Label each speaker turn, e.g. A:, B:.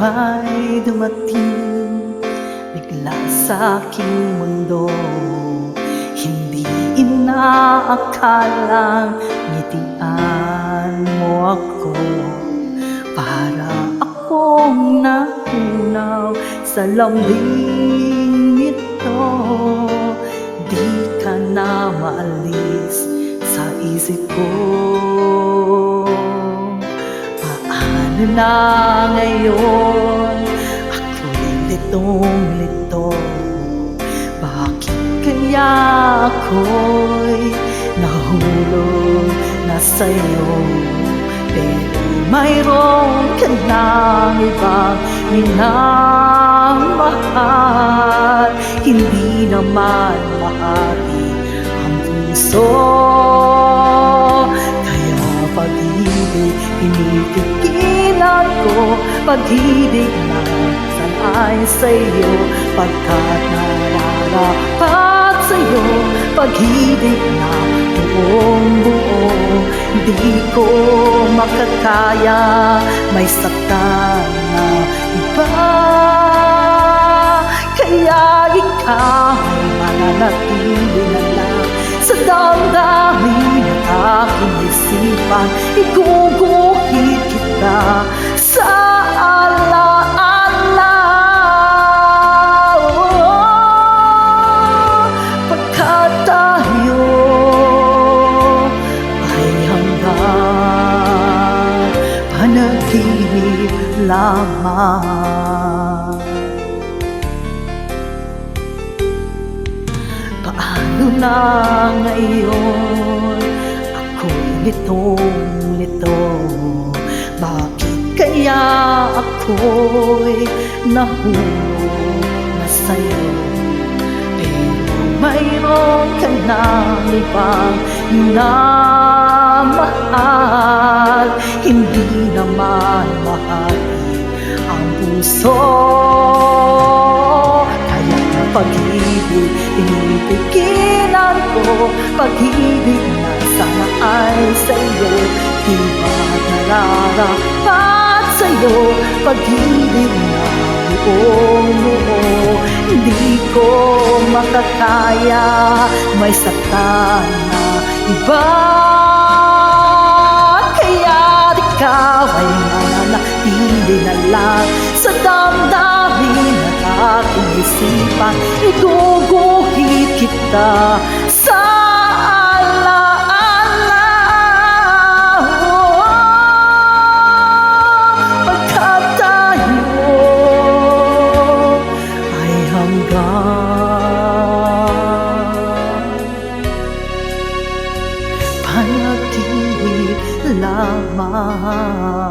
A: ba'y dumating bigla sa aking mundo? Hindi inaakalang ngitian mo ako. Para akong naunaw sa lambing nito. Di ka na maalis sa isip ko. Paano na ngayon? Ako'y litong-lito. Bakit kaya ako'y nahulog na sa'yo? Pero mayroon ka ng ibang minamahal. Hindi naman mahari ang puso. Kaya pag-ibig pinitigilan ko. Pag-ibig na sanay sa'yo, pagkat nararapat sa'yo. Pag-ibig na buong buo. Di ko makakaya may saktan na iba. Kaya ikaw ay mananatili na lang sa damdamin at aking isipan. Iguguhit kita sa alaala. Pagkat tayo ay hanggang panaginip lamang. Paano na ngayon? Ako'y litong-lito. Bakit kaya ako'y nahulog na sa'yo? Pero mayroon ka ng ibang minamahal. Hindi naman mahali ang puso. Kaya pag-ibig pinipigilan ko. Pag-ibig na sana ay sa'yo. Di ba nararapat sa'yo? Pag-ibig na buong buo. Hindi ko makakaya may saktan na iba. Kaya ikaw ay mananatili na lang sa damdamin at aking isipan. Iguguhit kita sa alaala. Pagkat tayo ay hanggang panaginip lamang.